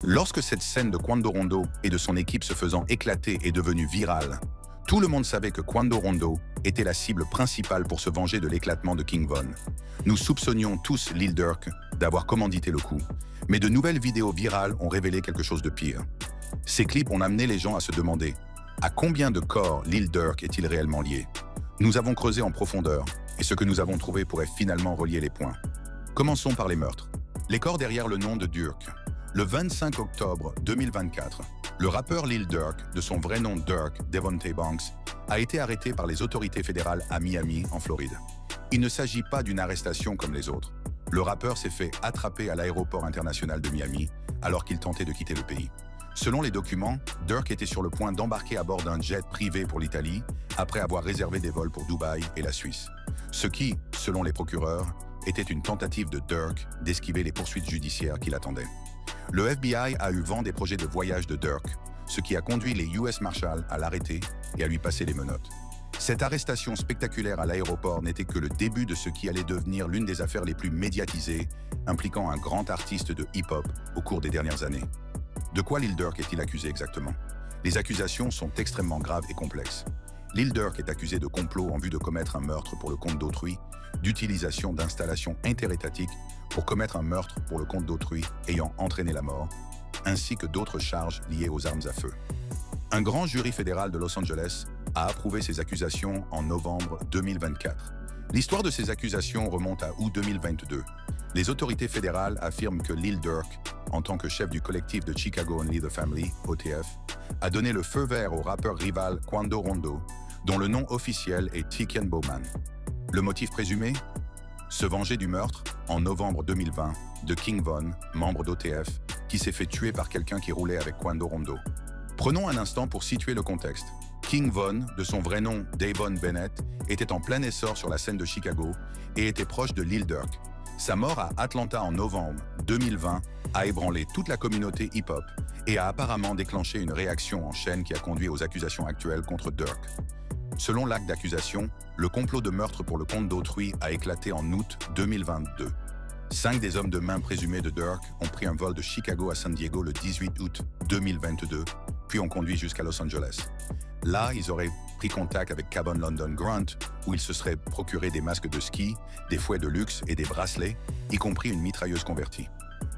Lorsque cette scène de Quando Rondo et de son équipe se faisant éclater est devenue virale, tout le monde savait que Quando Rondo était la cible principale pour se venger de l'éclatement de King Von. Nous soupçonnions tous Lil Durk d'avoir commandité le coup, mais de nouvelles vidéos virales ont révélé quelque chose de pire. Ces clips ont amené les gens à se demander à combien de corps Lil Durk est-il réellement lié. Nous avons creusé en profondeur, et ce que nous avons trouvé pourrait finalement relier les points. Commençons par les meurtres. Les corps derrière le nom de Durk. Le 25 octobre 2024, le rappeur Lil Durk, de son vrai nom Durk Devontae Banks, a été arrêté par les autorités fédérales à Miami, en Floride. Il ne s'agit pas d'une arrestation comme les autres. Le rappeur s'est fait attraper à l'aéroport international de Miami alors qu'il tentait de quitter le pays. Selon les documents, Durk était sur le point d'embarquer à bord d'un jet privé pour l'Italie après avoir réservé des vols pour Dubaï et la Suisse. Ce qui, selon les procureurs, était une tentative de Durk d'esquiver les poursuites judiciaires qui l'attendaient. Le FBI a eu vent des projets de voyage de Durk, ce qui a conduit les US Marshals à l'arrêter et à lui passer les menottes. Cette arrestation spectaculaire à l'aéroport n'était que le début de ce qui allait devenir l'une des affaires les plus médiatisées, impliquant un grand artiste de hip-hop au cours des dernières années. De quoi Lil Durk est-il accusé exactement? Les accusations sont extrêmement graves et complexes. Lil Durk est accusé de complot en vue de commettre un meurtre pour le compte d'autrui, d'utilisation d'installations interétatiques pour commettre un meurtre pour le compte d'autrui ayant entraîné la mort, ainsi que d'autres charges liées aux armes à feu. Un grand jury fédéral de Los Angeles a approuvé ces accusations en novembre 2024. L'histoire de ces accusations remonte à août 2022. Les autorités fédérales affirment que Lil Durk, en tant que chef du collectif de Chicago Only the Family, OTF, a donné le feu vert au rappeur rival Quando Rondo, dont le nom officiel est Tiken Bowman. Le motif présumé? Se venger du meurtre, en novembre 2020, de King Von, membre d'OTF, qui s'est fait tuer par quelqu'un qui roulait avec Quando Rondo. Prenons un instant pour situer le contexte. King Von, de son vrai nom Davon Bennett, était en plein essor sur la scène de Chicago et était proche de Lil Durk. Sa mort à Atlanta en novembre 2020 a ébranlé toute la communauté hip-hop et a apparemment déclenché une réaction en chaîne qui a conduit aux accusations actuelles contre Durk. Selon l'acte d'accusation, le complot de meurtre pour le compte d'autrui a éclaté en août 2022. 5 des hommes de main présumés de Durk ont pris un vol de Chicago à San Diego le 18 août 2022, puis ont conduit jusqu'à Los Angeles. Là, ils auraient pris contact avec Cabon London Grunt, où ils se seraient procuré des masques de ski, des fouets de luxe et des bracelets, y compris une mitrailleuse convertie.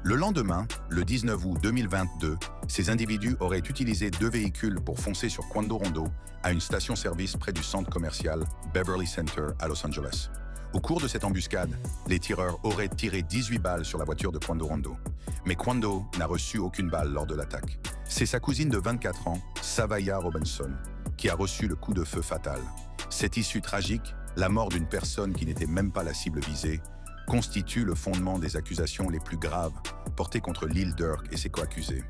Le lendemain, le 19 août 2022, ces individus auraient utilisé 2 véhicules pour foncer sur Quando Rondo à une station-service près du centre commercial Beverly Center à Los Angeles. Au cours de cette embuscade, les tireurs auraient tiré 18 balles sur la voiture de Quando Rondo. Mais Quando n'a reçu aucune balle lors de l'attaque. C'est sa cousine de 24 ans, Savaya Robinson, qui a reçu le coup de feu fatal. Cette issue tragique, la mort d'une personne qui n'était même pas la cible visée, constitue le fondement des accusations les plus graves portées contre Lil Durk et ses coaccusés.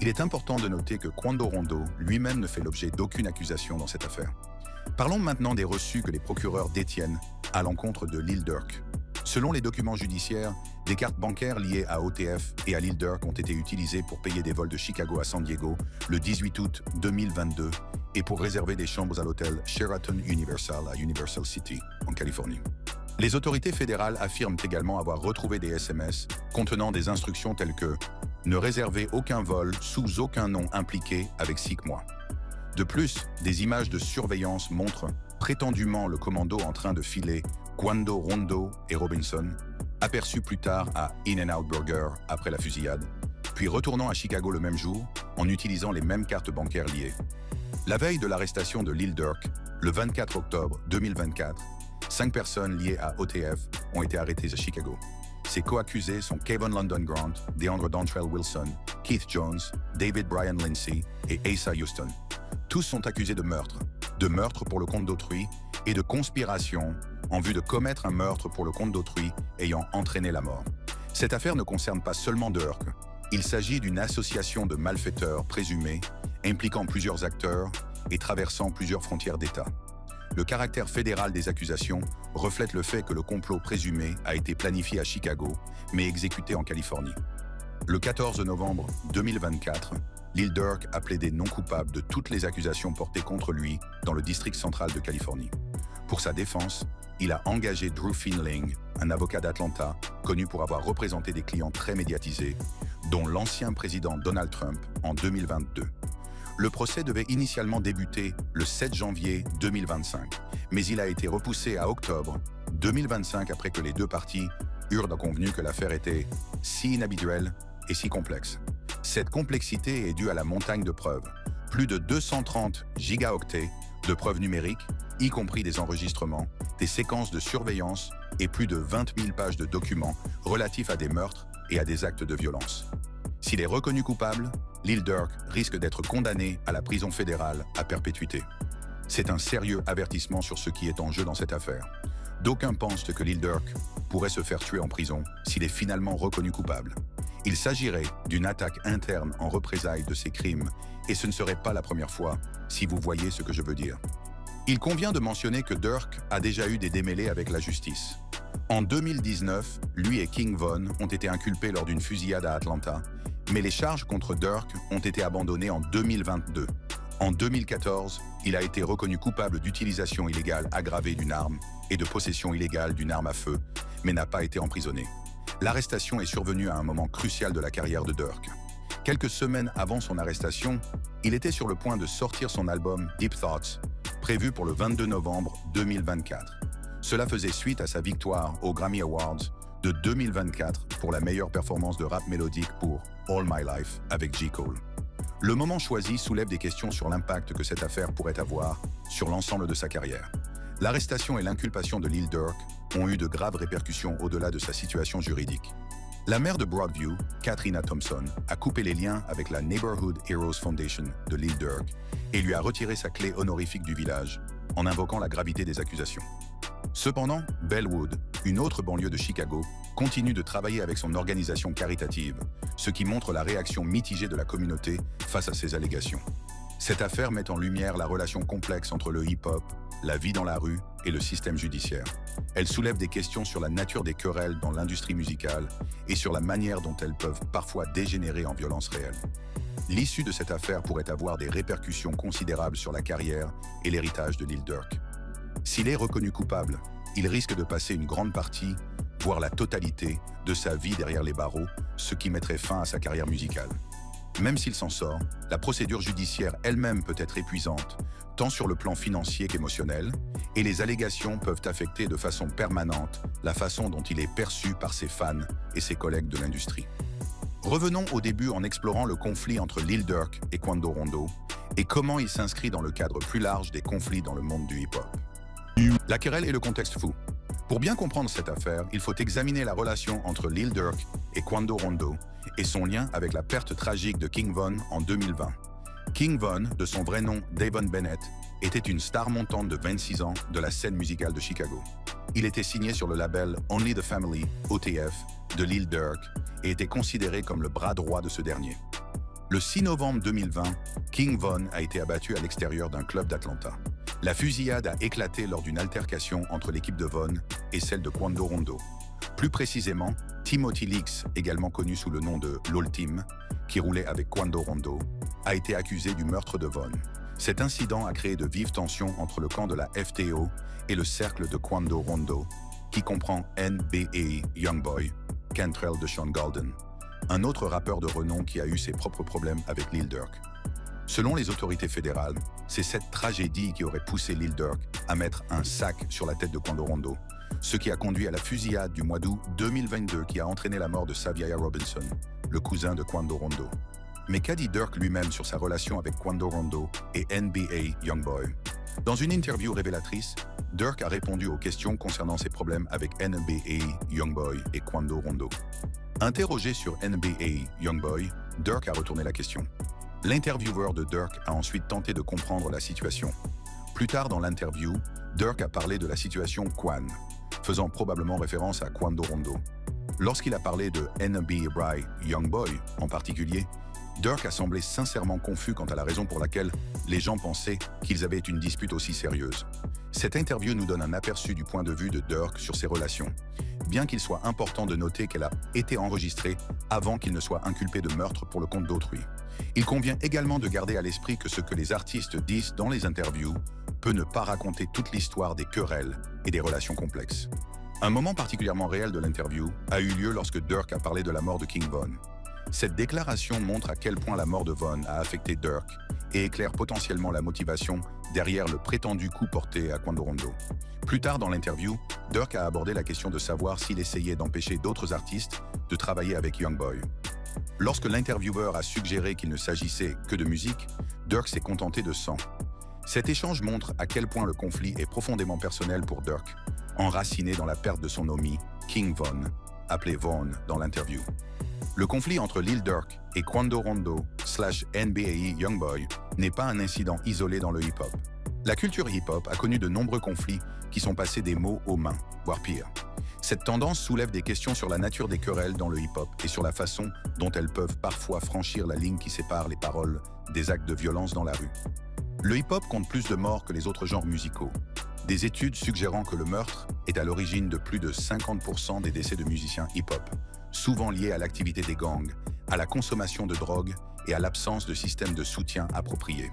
Il est important de noter que Quando Rondo lui-même ne fait l'objet d'aucune accusation dans cette affaire. Parlons maintenant des reçus que les procureurs détiennent à l'encontre de Lil Durk. Selon les documents judiciaires, des cartes bancaires liées à OTF et à Lil Durk ont été utilisées pour payer des vols de Chicago à San Diego le 18 août 2022 et pour réserver des chambres à l'hôtel Sheraton Universal à Universal City, en Californie. Les autorités fédérales affirment également avoir retrouvé des SMS contenant des instructions telles que « Ne réservez aucun vol sous aucun nom impliqué avec 6 mois ». De plus, des images de surveillance montrent prétendument le commando en train de filer Quando Rondo et Robinson, aperçus plus tard à In-N-Out Burger après la fusillade, puis retournant à Chicago le même jour en utilisant les mêmes cartes bancaires liées. La veille de l'arrestation de Lil Durk, le 24 octobre 2024, 5 personnes liées à OTF ont été arrêtées à Chicago. Ces co-accusés sont Cabon London Grant, DeAndre Dontrell Wilson, Keith Jones, David Brian Lindsay et Asa Houston. Tous sont accusés de meurtre pour le compte d'autrui et de conspiration en vue de commettre un meurtre pour le compte d'autrui ayant entraîné la mort. Cette affaire ne concerne pas seulement Durk. Il s'agit d'une association de malfaiteurs présumés, impliquant plusieurs acteurs et traversant plusieurs frontières d'État. Le caractère fédéral des accusations reflète le fait que le complot présumé a été planifié à Chicago, mais exécuté en Californie. Le 14 novembre 2024, Lil Durk a plaidé non coupable de toutes les accusations portées contre lui dans le district central de Californie. Pour sa défense, il a engagé Drew Finling, un avocat d'Atlanta, connu pour avoir représenté des clients très médiatisés, dont l'ancien président Donald Trump en 2022. Le procès devait initialement débuter le 7 janvier 2025, mais il a été repoussé à octobre 2025 après que les deux parties eurent convenu que l'affaire était si inhabituelle et si complexe. Cette complexité est due à la montagne de preuves, plus de 230 gigaoctets de preuves numériques, y compris des enregistrements, des séquences de surveillance et plus de 20 000 pages de documents relatifs à des meurtres et à des actes de violence. S'il est reconnu coupable, Lil Durk risque d'être condamné à la prison fédérale à perpétuité. C'est un sérieux avertissement sur ce qui est en jeu dans cette affaire. D'aucuns pensent que Lil Durk pourrait se faire tuer en prison s'il est finalement reconnu coupable. Il s'agirait d'une attaque interne en représailles de ses crimes, et ce ne serait pas la première fois, si vous voyez ce que je veux dire. Il convient de mentionner que Durk a déjà eu des démêlés avec la justice. En 2019, lui et King Von ont été inculpés lors d'une fusillade à Atlanta, mais les charges contre Durk ont été abandonnées en 2022. En 2014, il a été reconnu coupable d'utilisation illégale aggravée d'une arme et de possession illégale d'une arme à feu, mais n'a pas été emprisonné. L'arrestation est survenue à un moment crucial de la carrière de Durk. Quelques semaines avant son arrestation, il était sur le point de sortir son album Deep Thoughts, prévu pour le 22 novembre 2024. Cela faisait suite à sa victoire aux Grammy Awards de 2024 pour la meilleure performance de rap mélodique pour All My Life avec J. Cole. Le moment choisi soulève des questions sur l'impact que cette affaire pourrait avoir sur l'ensemble de sa carrière. L'arrestation et l'inculpation de Lil Durk ont eu de graves répercussions au-delà de sa situation juridique. La maire de Broadview, Katrina Thompson, a coupé les liens avec la Neighborhood Heroes Foundation de Lil Durk et lui a retiré sa clé honorifique du village en invoquant la gravité des accusations. Cependant, Bellwood, une autre banlieue de Chicago, continue de travailler avec son organisation caritative, ce qui montre la réaction mitigée de la communauté face à ces allégations. Cette affaire met en lumière la relation complexe entre le hip-hop, la vie dans la rue et le système judiciaire. Elle soulève des questions sur la nature des querelles dans l'industrie musicale et sur la manière dont elles peuvent parfois dégénérer en violence réelle. L'issue de cette affaire pourrait avoir des répercussions considérables sur la carrière et l'héritage de Lil Durk. S'il est reconnu coupable, il risque de passer une grande partie, voire la totalité, de sa vie derrière les barreaux, ce qui mettrait fin à sa carrière musicale. Même s'il s'en sort, la procédure judiciaire elle-même peut être épuisante, tant sur le plan financier qu'émotionnel, et les allégations peuvent affecter de façon permanente la façon dont il est perçu par ses fans et ses collègues de l'industrie. Revenons au début en explorant le conflit entre Lil Durk et Quando Rondo, et comment il s'inscrit dans le cadre plus large des conflits dans le monde du hip-hop. La querelle est le contexte fou. Pour bien comprendre cette affaire, il faut examiner la relation entre Lil Durk et Quando Rondo et son lien avec la perte tragique de King Von en 2020. King Von, de son vrai nom Davon Bennett, était une star montante de 26 ans de la scène musicale de Chicago. Il était signé sur le label Only the Family, OTF, de Lil Durk et était considéré comme le bras droit de ce dernier. Le 6 novembre 2020, King Von a été abattu à l'extérieur d'un club d'Atlanta. La fusillade a éclaté lors d'une altercation entre l'équipe de Von et celle de Quando Rondo. Plus précisément, Timothy Leaks, également connu sous le nom de Lol Tim, qui roulait avec Quando Rondo, a été accusé du meurtre de Von. Cet incident a créé de vives tensions entre le camp de la FTO et le cercle de Quando Rondo, qui comprend NBA Youngboy, Cantrell de Sean Golden, un autre rappeur de renom qui a eu ses propres problèmes avec Lil Durk. Selon les autorités fédérales, c'est cette tragédie qui aurait poussé Lil Durk à mettre un sac sur la tête de Quando Rondo, ce qui a conduit à la fusillade du mois d'août 2022 qui a entraîné la mort de Saviaya Robinson, le cousin de Quando Rondo. Mais qu'a dit Durk lui-même sur sa relation avec Quando Rondo et NBA Youngboy? Dans une interview révélatrice, Durk a répondu aux questions concernant ses problèmes avec NBA Youngboy et Quando Rondo. Interrogé sur NBA Youngboy, Durk a retourné la question. L'intervieweur de Durk a ensuite tenté de comprendre la situation. Plus tard dans l'interview, Durk a parlé de la situation Quan, faisant probablement référence à Quando Rondo. Lorsqu'il a parlé de NBA Youngboy en particulier, Durk a semblé sincèrement confus quant à la raison pour laquelle les gens pensaient qu'ils avaient une dispute aussi sérieuse. Cette interview nous donne un aperçu du point de vue de Durk sur ses relations, bien qu'il soit important de noter qu'elle a été enregistrée avant qu'il ne soit inculpé de meurtre pour le compte d'autrui. Il convient également de garder à l'esprit que ce que les artistes disent dans les interviews peut ne pas raconter toute l'histoire des querelles et des relations complexes. Un moment particulièrement réel de l'interview a eu lieu lorsque Durk a parlé de la mort de King Von. Cette déclaration montre à quel point la mort de Von a affecté Durk et éclaire potentiellement la motivation derrière le prétendu coup porté à Quando Rondo. Plus tard dans l'interview, Durk a abordé la question de savoir s'il essayait d'empêcher d'autres artistes de travailler avec Youngboy. Lorsque l'intervieweur a suggéré qu'il ne s'agissait que de musique, Durk s'est contenté de sang. Cet échange montre à quel point le conflit est profondément personnel pour Durk, enraciné dans la perte de son homie, King Von, appelé Von dans l'interview. Le conflit entre Lil Durk et Quando Rondo / NBAE Youngboy n'est pas un incident isolé dans le hip-hop. La culture hip-hop a connu de nombreux conflits qui sont passés des mots aux mains, voire pire. Cette tendance soulève des questions sur la nature des querelles dans le hip-hop et sur la façon dont elles peuvent parfois franchir la ligne qui sépare les paroles des actes de violence dans la rue. Le hip-hop compte plus de morts que les autres genres musicaux. Des études suggérant que le meurtre est à l'origine de plus de 50% des décès de musiciens hip-hop, souvent liés à l'activité des gangs, à la consommation de drogue et à l'absence de système de soutien approprié.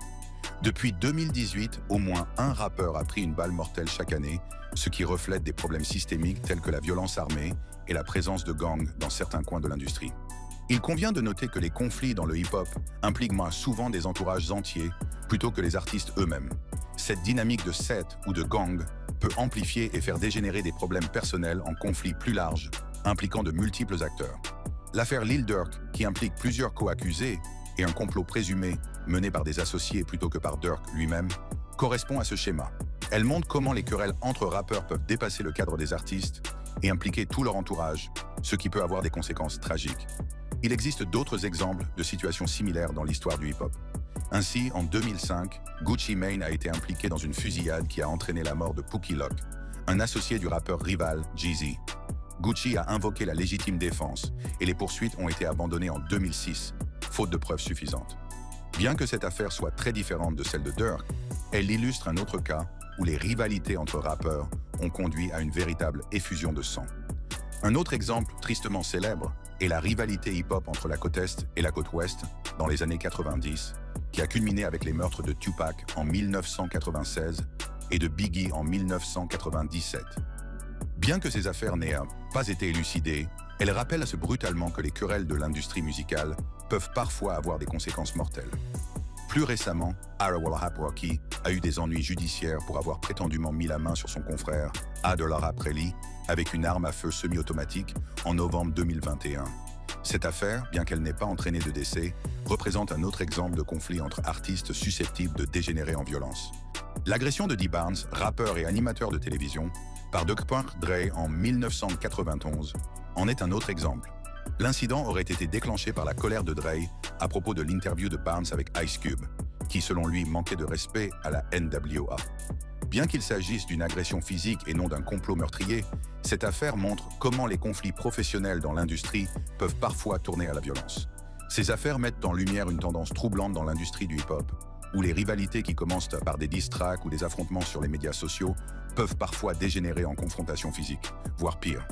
Depuis 2018, au moins un rappeur a pris une balle mortelle chaque année, ce qui reflète des problèmes systémiques tels que la violence armée et la présence de gangs dans certains coins de l'industrie. Il convient de noter que les conflits dans le hip-hop impliquent moins souvent des entourages entiers plutôt que les artistes eux-mêmes. Cette dynamique de set ou de gang peut amplifier et faire dégénérer des problèmes personnels en conflits plus larges, impliquant de multiples acteurs. L'affaire Lil Durk, qui implique plusieurs co-accusés et un complot présumé mené par des associés plutôt que par Durk lui-même, correspond à ce schéma. Elle montre comment les querelles entre rappeurs peuvent dépasser le cadre des artistes et impliquer tout leur entourage, ce qui peut avoir des conséquences tragiques. Il existe d'autres exemples de situations similaires dans l'histoire du hip-hop. Ainsi, en 2005, Gucci Mane a été impliqué dans une fusillade qui a entraîné la mort de Pookie Loc, un associé du rappeur rival Jeezy. Gucci a invoqué la légitime défense et les poursuites ont été abandonnées en 2006, faute de preuves suffisantes. Bien que cette affaire soit très différente de celle de Durk, elle illustre un autre cas où les rivalités entre rappeurs ont conduit à une véritable effusion de sang. Un autre exemple tristement célèbre est la rivalité hip-hop entre la côte Est et la côte Ouest dans les années 90, qui a culminé avec les meurtres de Tupac en 1996 et de Biggie en 1997. Bien que ces affaires n'aient pas été élucidées, elles rappellent assez brutalement que les querelles de l'industrie musicale peuvent parfois avoir des conséquences mortelles. Plus récemment, A$AP Rocky a eu des ennuis judiciaires pour avoir prétendument mis la main sur son confrère A$AP Relly avec une arme à feu semi-automatique en novembre 2021. Cette affaire, bien qu'elle n'ait pas entraîné de décès, représente un autre exemple de conflit entre artistes susceptibles de dégénérer en violence. L'agression de Dee Barnes, rappeur et animateur de télévision, par Dr. Dre en 1991, en est un autre exemple. L'incident aurait été déclenché par la colère de Dre à propos de l'interview de Barnes avec Ice Cube, qui selon lui manquait de respect à la NWA. Bien qu'il s'agisse d'une agression physique et non d'un complot meurtrier, cette affaire montre comment les conflits professionnels dans l'industrie peuvent parfois tourner à la violence. Ces affaires mettent en lumière une tendance troublante dans l'industrie du hip-hop, où les rivalités qui commencent par des diss tracks ou des affrontements sur les médias sociaux peuvent parfois dégénérer en confrontation physique, voire pire.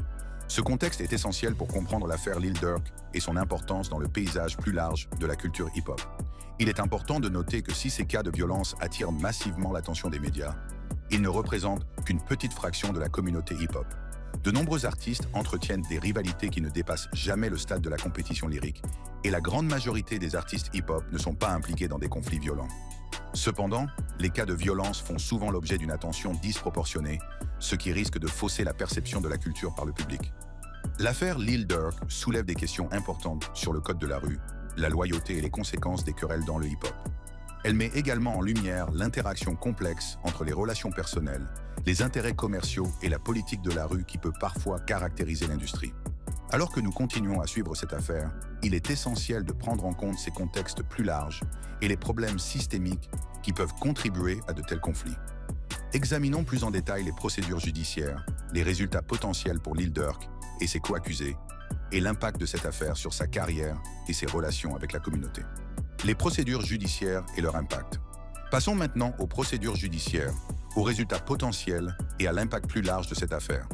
Ce contexte est essentiel pour comprendre l'affaire Lil Durk et son importance dans le paysage plus large de la culture hip-hop. Il est important de noter que si ces cas de violence attirent massivement l'attention des médias, ils ne représentent qu'une petite fraction de la communauté hip-hop. De nombreux artistes entretiennent des rivalités qui ne dépassent jamais le stade de la compétition lyrique, et la grande majorité des artistes hip-hop ne sont pas impliqués dans des conflits violents. Cependant, les cas de violence font souvent l'objet d'une attention disproportionnée, ce qui risque de fausser la perception de la culture par le public. L'affaire Lil Durk soulève des questions importantes sur le code de la rue, la loyauté et les conséquences des querelles dans le hip-hop. Elle met également en lumière l'interaction complexe entre les relations personnelles, les intérêts commerciaux et la politique de la rue qui peut parfois caractériser l'industrie. Alors que nous continuons à suivre cette affaire, il est essentiel de prendre en compte ces contextes plus larges et les problèmes systémiques qui peuvent contribuer à de tels conflits. Examinons plus en détail les procédures judiciaires, les résultats potentiels pour Lil Durk et ses co-accusés, et l'impact de cette affaire sur sa carrière et ses relations avec la communauté. Les procédures judiciaires et leur impact. Passons maintenant aux procédures judiciaires, aux résultats potentiels et à l'impact plus large de cette affaire.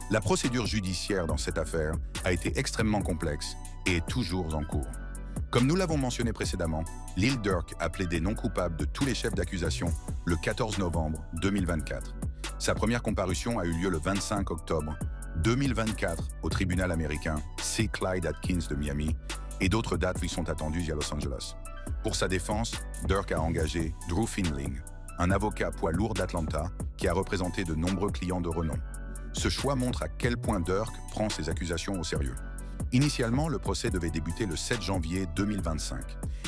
La procédure judiciaire dans cette affaire a été extrêmement complexe et est toujours en cours. Comme nous l'avons mentionné précédemment, Lil Durk a plaidé non coupable de tous les chefs d'accusation le 14 novembre 2024. Sa première comparution a eu lieu le 25 octobre 2024 au tribunal américain C. Clyde Atkins de Miami et d'autres dates lui sont attendues via Los Angeles. Pour sa défense, Durk a engagé Drew Findling, un avocat poids lourd d'Atlanta qui a représenté de nombreux clients de renom. Ce choix montre à quel point Durk prend ses accusations au sérieux. Initialement, le procès devait débuter le 7 janvier 2025.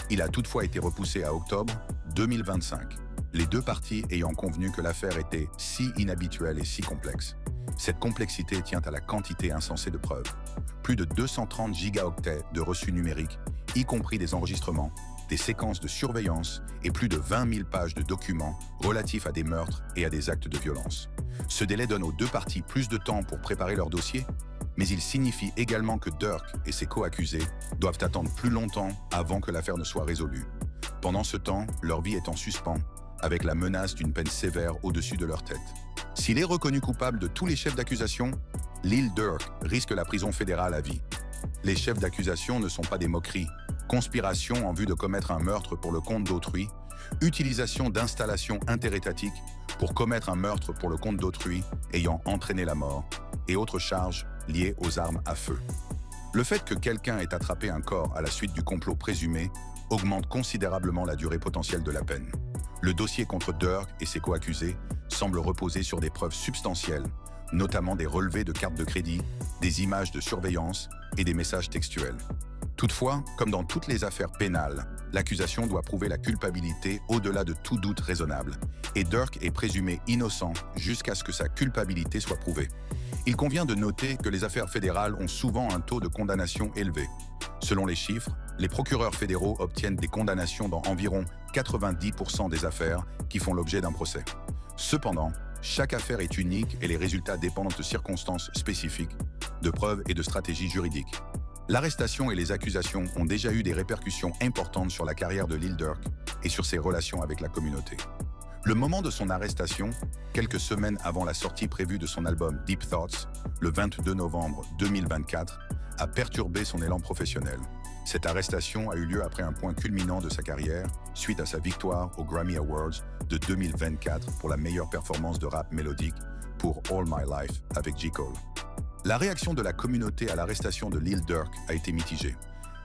Il a toutefois été repoussé à octobre 2025, les deux parties ayant convenu que l'affaire était si inhabituelle et si complexe. Cette complexité tient à la quantité insensée de preuves. Plus de 230 gigaoctets de reçus numériques, y compris des enregistrements, des séquences de surveillance et plus de 20 000 pages de documents relatifs à des meurtres et à des actes de violence. Ce délai donne aux deux parties plus de temps pour préparer leur dossier, mais il signifie également que Durk et ses co-accusés doivent attendre plus longtemps avant que l'affaire ne soit résolue. Pendant ce temps, leur vie est en suspens, avec la menace d'une peine sévère au-dessus de leur tête. S'il est reconnu coupable de tous les chefs d'accusation, Lil Durk risque la prison fédérale à vie. Les chefs d'accusation ne sont pas des moqueries. Conspiration en vue de commettre un meurtre pour le compte d'autrui, utilisation d'installations interétatiques pour commettre un meurtre pour le compte d'autrui ayant entraîné la mort, et autres charges liées aux armes à feu. Le fait que quelqu'un ait attrapé un corps à la suite du complot présumé augmente considérablement la durée potentielle de la peine. Le dossier contre Durk et ses co-accusés semble reposer sur des preuves substantielles, notamment des relevés de cartes de crédit, des images de surveillance et des messages textuels. Toutefois, comme dans toutes les affaires pénales, l'accusation doit prouver la culpabilité au-delà de tout doute raisonnable, et Durk est présumé innocent jusqu'à ce que sa culpabilité soit prouvée. Il convient de noter que les affaires fédérales ont souvent un taux de condamnation élevé. Selon les chiffres, les procureurs fédéraux obtiennent des condamnations dans environ 90% des affaires qui font l'objet d'un procès. Cependant, chaque affaire est unique et les résultats dépendent de circonstances spécifiques, de preuves et de stratégies juridiques. L'arrestation et les accusations ont déjà eu des répercussions importantes sur la carrière de Lil Durk et sur ses relations avec la communauté. Le moment de son arrestation, quelques semaines avant la sortie prévue de son album Deep Thoughts, le 22 novembre 2024, a perturbé son élan professionnel. Cette arrestation a eu lieu après un point culminant de sa carrière, suite à sa victoire aux Grammy Awards de 2024 pour la meilleure performance de rap mélodique pour All My Life avec J. Cole. La réaction de la communauté à l'arrestation de Lil Durk a été mitigée.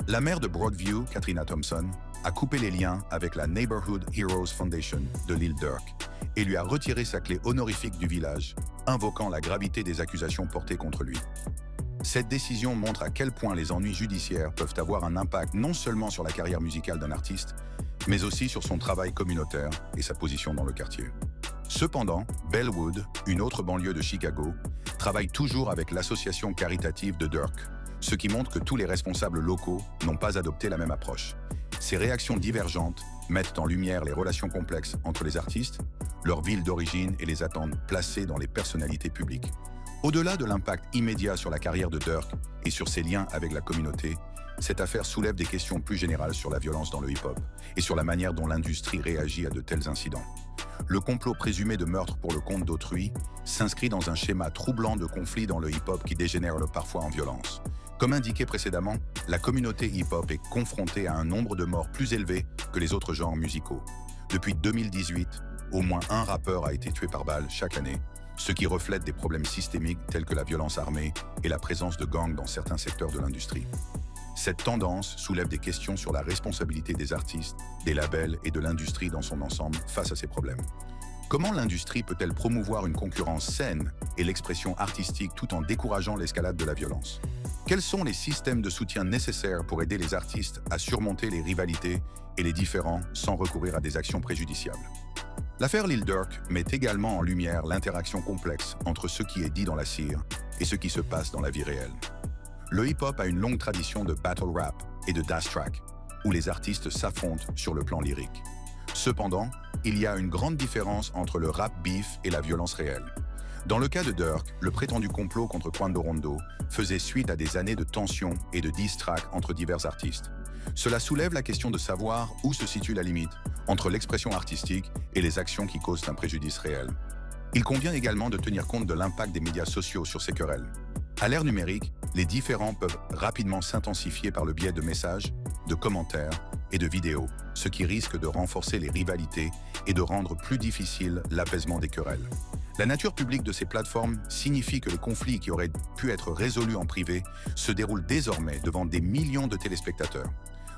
La maire de Broadview, Katrina Thompson, a coupé les liens avec la Neighborhood Heroes Foundation de Lil Durk et lui a retiré sa clé honorifique du village, invoquant la gravité des accusations portées contre lui. Cette décision montre à quel point les ennuis judiciaires peuvent avoir un impact non seulement sur la carrière musicale d'un artiste, mais aussi sur son travail communautaire et sa position dans le quartier. Cependant, Bellwood, une autre banlieue de Chicago, travaille toujours avec l'association caritative de Durk, ce qui montre que tous les responsables locaux n'ont pas adopté la même approche. Ces réactions divergentes mettent en lumière les relations complexes entre les artistes, leur ville d'origine et les attentes placées dans les personnalités publiques. Au-delà de l'impact immédiat sur la carrière de Durk et sur ses liens avec la communauté, cette affaire soulève des questions plus générales sur la violence dans le hip-hop et sur la manière dont l'industrie réagit à de tels incidents. Le complot présumé de meurtre pour le compte d'autrui s'inscrit dans un schéma troublant de conflits dans le hip-hop qui dégénère parfois en violence. Comme indiqué précédemment, la communauté hip-hop est confrontée à un nombre de morts plus élevé que les autres genres musicaux. Depuis 2018, au moins un rappeur a été tué par balle chaque année, ce qui reflète des problèmes systémiques tels que la violence armée et la présence de gangs dans certains secteurs de l'industrie. Cette tendance soulève des questions sur la responsabilité des artistes, des labels et de l'industrie dans son ensemble face à ces problèmes. Comment l'industrie peut-elle promouvoir une concurrence saine et l'expression artistique tout en décourageant l'escalade de la violence? Quels sont les systèmes de soutien nécessaires pour aider les artistes à surmonter les rivalités et les différends sans recourir à des actions préjudiciables? L'affaire Lil Durk met également en lumière l'interaction complexe entre ce qui est dit dans la cire et ce qui se passe dans la vie réelle. Le hip-hop a une longue tradition de battle rap et de diss track, où les artistes s'affrontent sur le plan lyrique. Cependant, il y a une grande différence entre le rap beef et la violence réelle. Dans le cas de Durk, le prétendu complot contre Quando Rondo faisait suite à des années de tensions et de diss track entre divers artistes. Cela soulève la question de savoir où se situe la limite entre l'expression artistique et les actions qui causent un préjudice réel. Il convient également de tenir compte de l'impact des médias sociaux sur ces querelles. À l'ère numérique, les différends peuvent rapidement s'intensifier par le biais de messages, de commentaires et de vidéos, ce qui risque de renforcer les rivalités et de rendre plus difficile l'apaisement des querelles. La nature publique de ces plateformes signifie que les conflits qui auraient pu être résolus en privé se déroulent désormais devant des millions de téléspectateurs.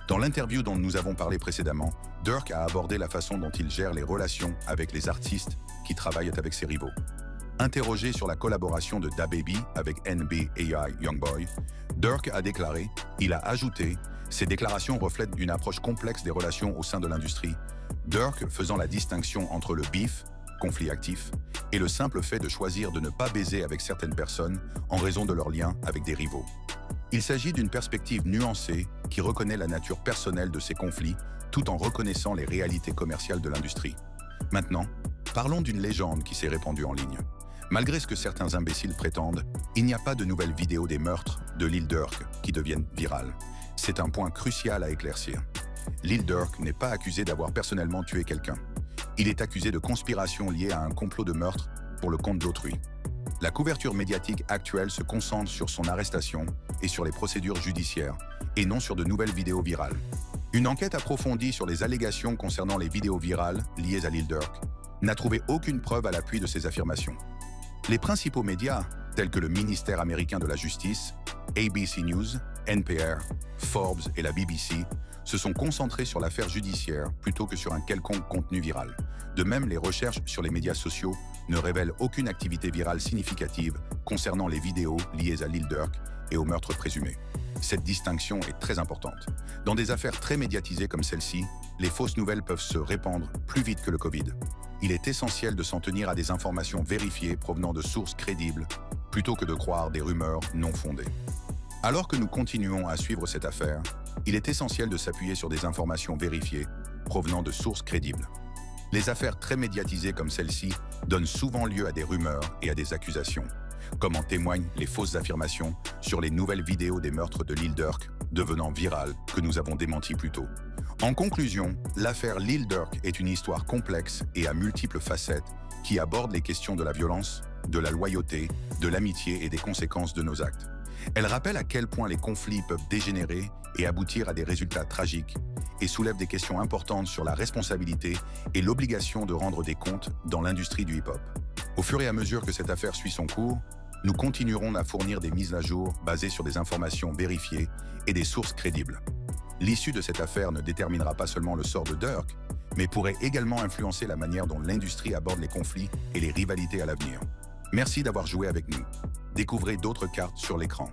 Dans l'interview dont nous avons parlé précédemment, Durk a abordé la façon dont il gère les relations avec les artistes qui travaillent avec ses rivaux. Interrogé sur la collaboration de DaBaby avec NBA Youngboy, Durk a déclaré, il a ajouté, ces déclarations reflètent une approche complexe des relations au sein de l'industrie, Durk faisant la distinction entre le beef, conflit actif, et le simple fait de choisir de ne pas baiser avec certaines personnes en raison de leurs liens avec des rivaux. Il s'agit d'une perspective nuancée qui reconnaît la nature personnelle de ces conflits tout en reconnaissant les réalités commerciales de l'industrie. Maintenant, parlons d'une légende qui s'est répandue en ligne. Malgré ce que certains imbéciles prétendent, il n'y a pas de nouvelles vidéos des meurtres de Lil Durk qui deviennent virales. C'est un point crucial à éclaircir. Lil Durk n'est pas accusé d'avoir personnellement tué quelqu'un. Il est accusé de conspiration liée à un complot de meurtre pour le compte d'autrui. La couverture médiatique actuelle se concentre sur son arrestation et sur les procédures judiciaires, et non sur de nouvelles vidéos virales. Une enquête approfondie sur les allégations concernant les vidéos virales liées à Lil Durk n'a trouvé aucune preuve à l'appui de ces affirmations. Les principaux médias, tels que le ministère américain de la Justice, ABC News, NPR, Forbes et la BBC, se sont concentrés sur l'affaire judiciaire plutôt que sur un quelconque contenu viral. De même, les recherches sur les médias sociaux ne révèlent aucune activité virale significative concernant les vidéos liées à Lil Durk et au meurtre présumé. Cette distinction est très importante. Dans des affaires très médiatisées comme celle-ci, les fausses nouvelles peuvent se répandre plus vite que le Covid. Il est essentiel de s'en tenir à des informations vérifiées provenant de sources crédibles, plutôt que de croire des rumeurs non fondées. Alors que nous continuons à suivre cette affaire, il est essentiel de s'appuyer sur des informations vérifiées provenant de sources crédibles. Les affaires très médiatisées comme celle-ci donnent souvent lieu à des rumeurs et à des accusations, comme en témoignent les fausses affirmations sur les nouvelles vidéos des meurtres de Lil Durk devenant virales que nous avons démenties plus tôt. En conclusion, l'affaire Lil Durk est une histoire complexe et à multiples facettes qui aborde les questions de la violence, de la loyauté, de l'amitié et des conséquences de nos actes. Elle rappelle à quel point les conflits peuvent dégénérer et aboutir à des résultats tragiques et soulève des questions importantes sur la responsabilité et l'obligation de rendre des comptes dans l'industrie du hip-hop. Au fur et à mesure que cette affaire suit son cours, nous continuerons à fournir des mises à jour basées sur des informations vérifiées et des sources crédibles. L'issue de cette affaire ne déterminera pas seulement le sort de Durk, mais pourrait également influencer la manière dont l'industrie aborde les conflits et les rivalités à l'avenir. Merci d'avoir joué avec nous. Découvrez d'autres cartes sur l'écran.